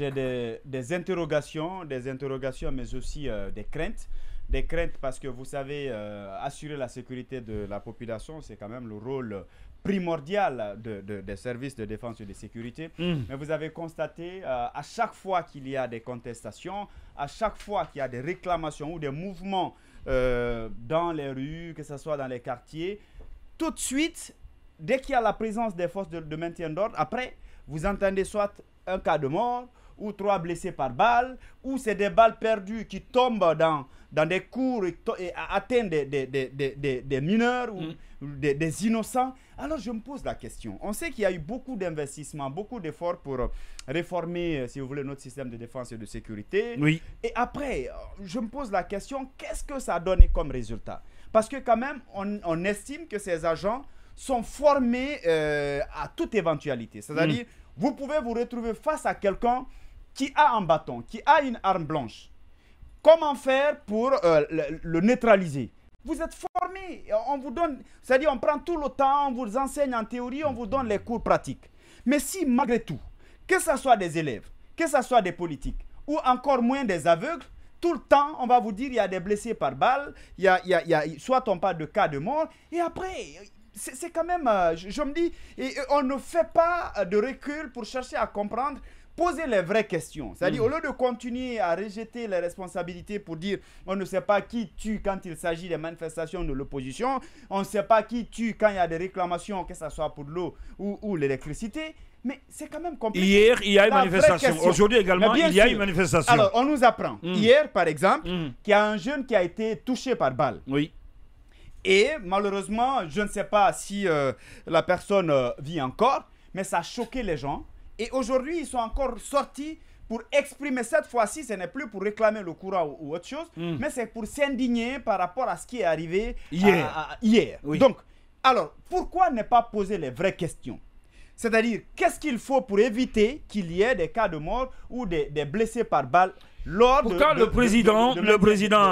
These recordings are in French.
j'ai des interrogations, mais aussi des craintes. Des craintes parce que vous savez, assurer la sécurité de la population, c'est quand même le rôle primordial des services de défense et de sécurité. Mais vous avez constaté, à chaque fois qu'il y a des contestations, à chaque fois qu'il y a des réclamations ou des mouvements dans les rues, que ce soit dans les quartiers, tout de suite, dès qu'il y a la présence des forces de maintien d'ordre, après, vous entendez soit un cas de mort, ou 3 blessés par balle, ou c'est des balles perdues qui tombent dans des cours et atteignent des mineurs ou des innocents. Alors je me pose la question. On sait qu'il y a eu beaucoup d'investissements, beaucoup d'efforts pour réformer, si vous voulez, notre système de défense et de sécurité. Oui. Et après, je me pose la question, qu'est-ce que ça a donné comme résultat? Parce que quand même, on estime que ces agents sont formés à toute éventualité. C'est-à-dire, vous pouvez vous retrouver face à quelqu'un qui a un bâton, qui a une arme blanche. Comment faire pour le neutraliser? Vous êtes formé, on vous donne, c'est-à-dire on prend tout le temps, on vous enseigne en théorie, on vous donne les cours pratiques. Mais si malgré tout, que ce soit des élèves, que ce soit des politiques, ou encore moins des aveugles, tout le temps, on va vous dire il y a des blessés par balle, soit on parle de cas de mort, et après, c'est quand même, je me dis, on ne fait pas de recul pour chercher à comprendre. Poser les vraies questions. C'est-à-dire, au lieu de continuer à rejeter les responsabilités pour dire on ne sait pas qui tue quand il s'agit des manifestations de l'opposition, on ne sait pas qui tue quand il y a des réclamations, que ce soit pour l'eau ou l'électricité, mais c'est quand même compliqué. Hier, il y a une manifestation. Aujourd'hui également, il y a une manifestation. Alors, on nous apprend. Hier, par exemple, qu'il y a un jeune qui a été touché par balle. Oui. Et malheureusement, je ne sais pas si la personne vit encore, mais ça a choqué les gens. Et aujourd'hui, ils sont encore sortis pour exprimer, cette fois-ci, ce n'est plus pour réclamer le courant ou autre chose, mais c'est pour s'indigner par rapport à ce qui est arrivé hier. Oui. Donc, alors, pourquoi ne pas poser les vraies questions? C'est-à-dire, qu'est-ce qu'il faut pour éviter qu'il y ait des cas de mort ou des blessés par balle? Pourtant, le président,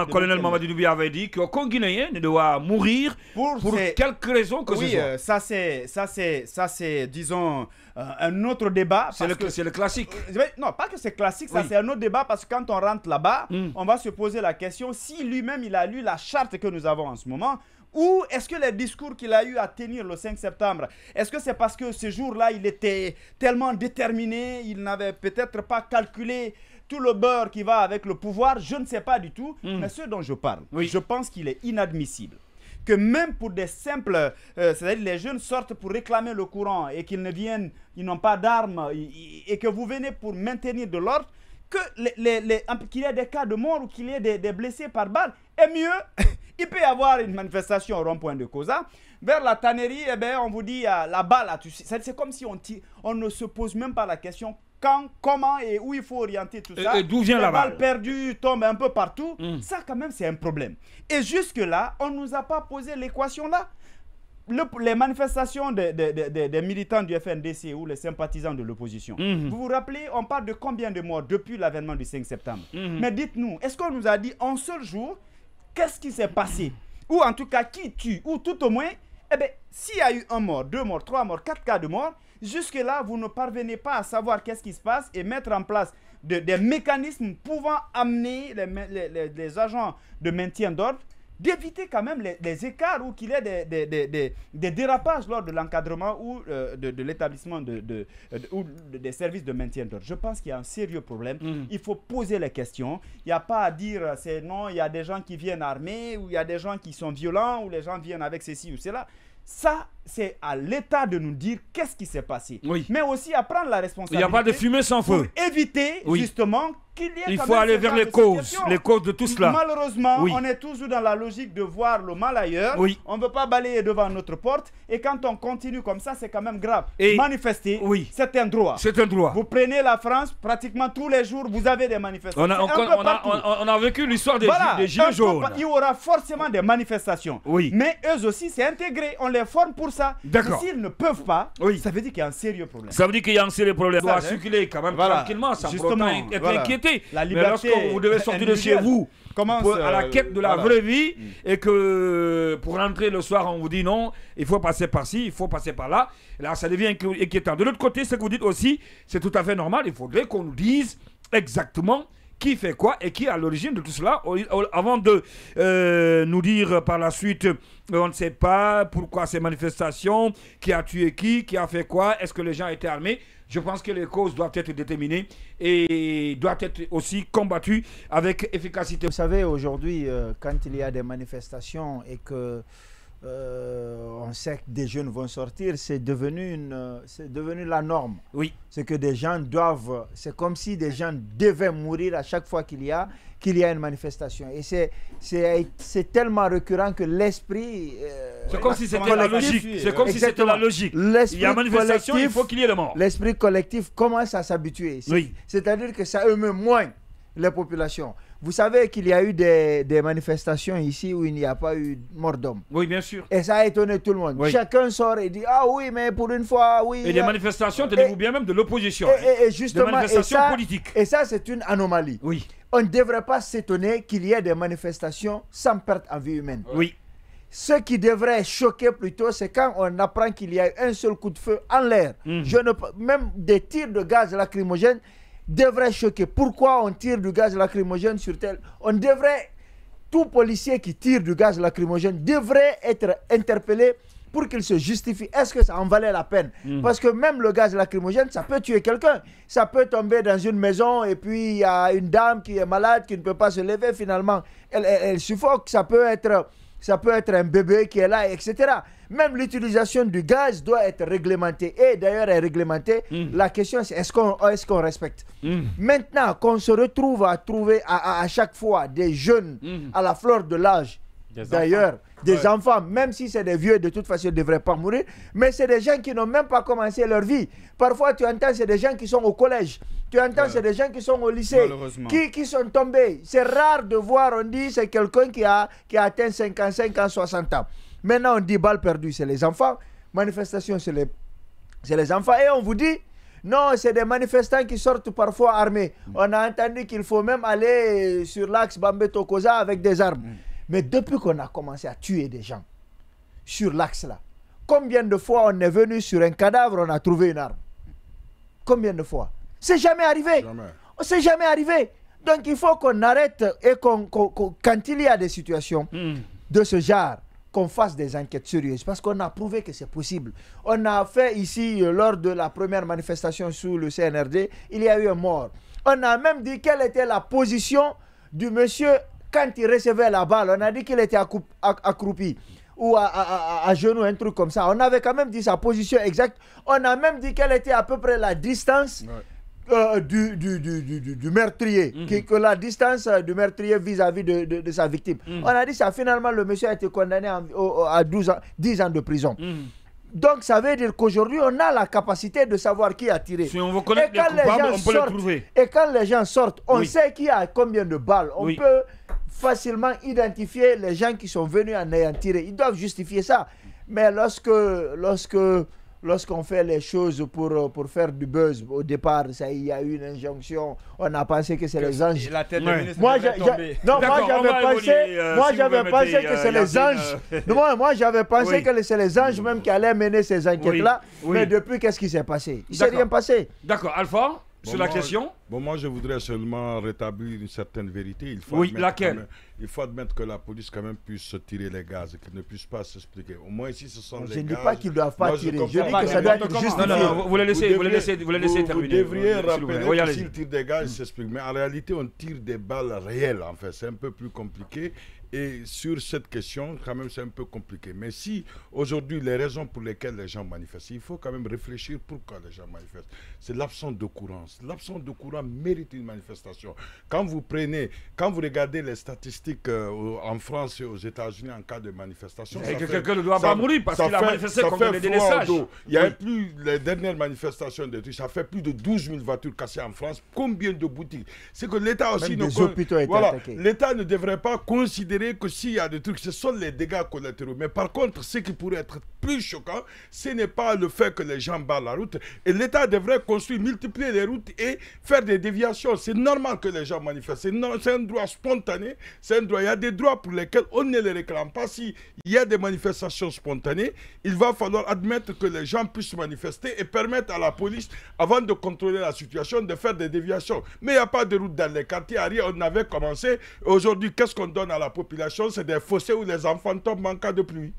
colonel Mamadou Doumbouya avait dit qu'aucun Guinéen ne doit mourir pour quelque raison que ce soit. Oui, ça c'est, disons, un autre débat. C'est le classique. Non, pas que c'est classique, ça c'est un autre débat parce que quand on rentre là-bas, on va se poser la question si lui-même il a lu la charte que nous avons en ce moment. Ou est-ce que les discours qu'il a eu à tenir le 5 septembre, est-ce que c'est parce que ce jour-là, il était tellement déterminé, il n'avait peut-être pas calculé tout le beurre qui va avec le pouvoir? Je ne sais pas du tout, mais ce dont je parle, je pense qu'il est inadmissible que même pour des simples, c'est-à-dire les jeunes sortent pour réclamer le courant et qu'ils ne viennent, ils n'ont pas d'armes et que vous venez pour maintenir de l'ordre, qu'il y ait des cas de mort ou qu'il y ait des blessés par balle. Et mieux, il peut y avoir une manifestation au rond-point de Koza. Vers la tannerie, eh bien, on vous dit la balle. C'est comme si on ne se pose même pas la question quand, comment et où il faut orienter tout ça. Et d'où vient la balle? Les balles perdues tombent un peu partout. Ça, quand même, c'est un problème. Et jusque-là, on ne nous a pas posé l'équation-là. Les manifestations des militants du FNDC ou les sympathisants de l'opposition, vous vous rappelez, on parle de combien de morts depuis l'avènement du 5 septembre? Mais dites-nous, est-ce qu'on nous a dit en seul jour, qu'est-ce qui s'est passé? Ou en tout cas, qui tue? Ou tout au moins, eh bien, s'il y a eu 1 mort, 2 morts, 3 morts, 4 cas de mort, jusque-là, vous ne parvenez pas à savoir qu'est-ce qui se passe et mettre en place des mécanismes pouvant amener les agents de maintien d'ordre d'éviter quand même les écarts ou qu'il y ait des dérapages lors de l'encadrement ou de l'établissement ou des services de maintien d'ordre. Je pense qu'il y a un sérieux problème. Il faut poser les questions. Il n'y a pas à dire c'est non, il y a des gens qui viennent armés ou il y a des gens qui sont violents ou les gens viennent avec ceci ou cela. Ça, c'est à l'État de nous dire qu'est-ce qui s'est passé. Oui. Mais aussi à prendre la responsabilité. Il n'y a pas de fumée sans feu. Pour éviter justement qu'il y ait. Il faut aller vers les causes de tout cela. Malheureusement, on est toujours dans la logique de voir le mal ailleurs. On ne veut pas balayer devant notre porte. Et quand on continue comme ça, c'est quand même grave. Et manifester, c'est un droit. C'est un droit. Vous prenez la France, pratiquement tous les jours, vous avez des manifestations. On a vécu l'histoire des Gilets jaunes. Il y aura forcément des manifestations. Mais eux aussi, c'est intégré. On les forme pour ça. D'accord. S'ils ne peuvent pas, ça veut dire qu'il y a un sérieux problème. Ça veut dire qu'il y a un sérieux problème. On doit circuler quand même tranquillement, sans pourtant être inquiété. La liberté, mais lorsque vous devez sortir de chez vous, à la quête de la vraie vie et que pour rentrer le soir, on vous dit non, il faut passer par-ci, il faut passer par-là. Là, ça devient inquiétant. De l'autre côté, ce que vous dites aussi, c'est tout à fait normal. Il faudrait qu'on nous dise exactement qui fait quoi et qui est à l'origine de tout cela avant de nous dire par la suite on ne sait pas pourquoi ces manifestations, qui a tué qui a fait quoi, est-ce que les gens étaient armés. Je pense que les causes doivent être déterminées et doivent être aussi combattues avec efficacité. Vous savez, aujourd'hui, quand il y a des manifestations et que on sait que des jeunes vont sortir, c'est devenu la norme. Oui. C'est que des gens doivent, c'est comme si des gens devaient mourir à chaque fois qu'il y a une manifestation. Et c'est tellement récurrent que l'esprit... c'est comme si c'était la logique. C'est comme si c'était la logique. Il y a manifestation, il faut qu'il y ait le mort. L'esprit collectif commence à s'habituer. Oui. C'est-à-dire que ça émeut moins les populations. Vous savez qu'il y a eu des manifestations ici où il n'y a pas eu mort d'homme. Oui, bien sûr. Et ça a étonné tout le monde. Oui. Chacun sort et dit, ah oui, mais pour une fois, oui. Et des manifestations, tenez-vous bien, même de l'opposition. Et justement, des manifestations politiques. Et ça, c'est une anomalie. Oui. On ne devrait pas s'étonner qu'il y ait des manifestations sans perte en vie humaine. Oui. Ce qui devrait choquer plutôt, c'est quand on apprend qu'il y a un seul coup de feu en l'air. Même des tirs de gaz lacrymogène devrait choquer. Pourquoi on tire du gaz lacrymogène sur tel... Tout policier qui tire du gaz lacrymogène devrait être interpellé pour qu'il se justifie. Est-ce que ça en valait la peine? Parce que même le gaz lacrymogène, ça peut tuer quelqu'un. Ça peut tomber dans une maison et puis il y a une dame qui est malade, qui ne peut pas se lever finalement. Elle suffoque. Ça peut être un bébé qui est là, etc. Même l'utilisation du gaz doit être réglementée. Et d'ailleurs, est réglementée. La question, c'est est-ce qu'on respecte? Maintenant qu'on se retrouve à trouver à chaque fois des jeunes à la fleur de l'âge, d'ailleurs, des enfants, même si c'est des vieux, de toute façon, ils ne devraient pas mourir. Mais c'est des gens qui n'ont même pas commencé leur vie. Parfois, tu entends, c'est des gens qui sont au collège. Tu entends, c'est des gens qui sont au lycée, qui sont tombés. C'est rare de voir, on dit, c'est quelqu'un qui a atteint 55 ans, 60 ans. Maintenant, on dit balle perdue, c'est les enfants. Manifestation, c'est les enfants. Et on vous dit, non, c'est des manifestants qui sortent parfois armés. On a entendu qu'il faut même aller sur l'axe Bambé-Tokoza avec des armes. Mais depuis qu'on a commencé à tuer des gens sur l'axe-là, combien de fois on est venu sur un cadavre, on a trouvé une arme? Combien de fois? C'est jamais arrivé. C'est jamais arrivé. Donc il faut qu'on arrête et quand il y a des situations de ce genre, qu'on fasse des enquêtes sérieuses parce qu'on a prouvé que c'est possible. On a fait ici, lors de la première manifestation sous le CNRD, il y a eu un mort. On a même dit quelle était la position du monsieur quand il recevait la balle. On a dit qu'il était accroupi ou à genoux, un truc comme ça. On avait quand même dit sa position exacte. On a même dit quelle était à peu près la distance du meurtrier, que la distance du meurtrier vis-à-vis de sa victime. On a dit ça, finalement le monsieur a été condamné à 10 ans de prison. Donc ça veut dire qu'aujourd'hui on a la capacité de savoir qui a tiré. Si on veut connaître les coupables, on peut les trouver. Et quand les gens sortent, on sait qui a combien de balles. On peut facilement identifier les gens qui sont venus en ayant tiré. Ils doivent justifier ça. Mais lorsqu'on fait les choses pour faire du buzz, au départ, il y a eu une injonction, on a pensé que c'est les anges. La tête de ministre moi, j'avais pensé que c'est les anges. Moi, j'avais pensé que c'est les anges même qui allaient mener ces enquêtes-là. Mais depuis, qu'est-ce qui s'est passé? Il ne s'est rien passé. D'accord. Alpha, sur la question? Moi, je voudrais seulement rétablir une certaine vérité. Laquelle? Il faut admettre que la police quand même puisse tirer les gaz, qu'ils ne puissent pas s'expliquer. Au moins ici, ce sont les gaz. Je ne dis pas qu'ils ne doivent pas tirer. Je dis que ça doit être justifié. Non, vous les laissez terminer. Vous devriez rappeler que s'ils tirent des gaz, ils s'expliquent. Mais en réalité, on tire des balles réelles, en fait. C'est un peu plus compliqué. Et sur cette question, quand même, c'est un peu compliqué. Mais si, aujourd'hui, les raisons pour lesquelles les gens manifestent, il faut quand même réfléchir pourquoi les gens manifestent. C'est l'absence de courant. L'absence de courant mérite une manifestation. Quand vous regardez les statistiques en France et aux États-Unis en cas de manifestation... Et que quelqu'un ne doit pas mourir parce qu'il a manifesté contre les délaissages. Il y a plus, les dernières manifestations de ça fait plus de 12 000 voitures cassées en France. Combien de boutiques? C'est que l'État aussi... Même des hôpitaux étaient attaqués. L'État ne devrait pas considérer considérer que s'il y a des trucs, ce sont les dégâts collatéraux. Mais par contre, ce qui pourrait être plus choquant, ce n'est pas le fait que les gens barrent la route. Et l'État devrait construire, multiplier les routes et faire des déviations. C'est normal que les gens manifestent. C'est un droit spontané. C'est un droit. Il y a des droits pour lesquels on ne les réclame pas. S'il y a des manifestations spontanées, il va falloir admettre que les gens puissent manifester et permettre à la police, avant de contrôler la situation, de faire des déviations. Mais il n'y a pas de route dans les quartiers. On avait commencé. Aujourd'hui, qu'est-ce qu'on donne à la population? C'est des fossés où les enfants tombent en cas de pluie.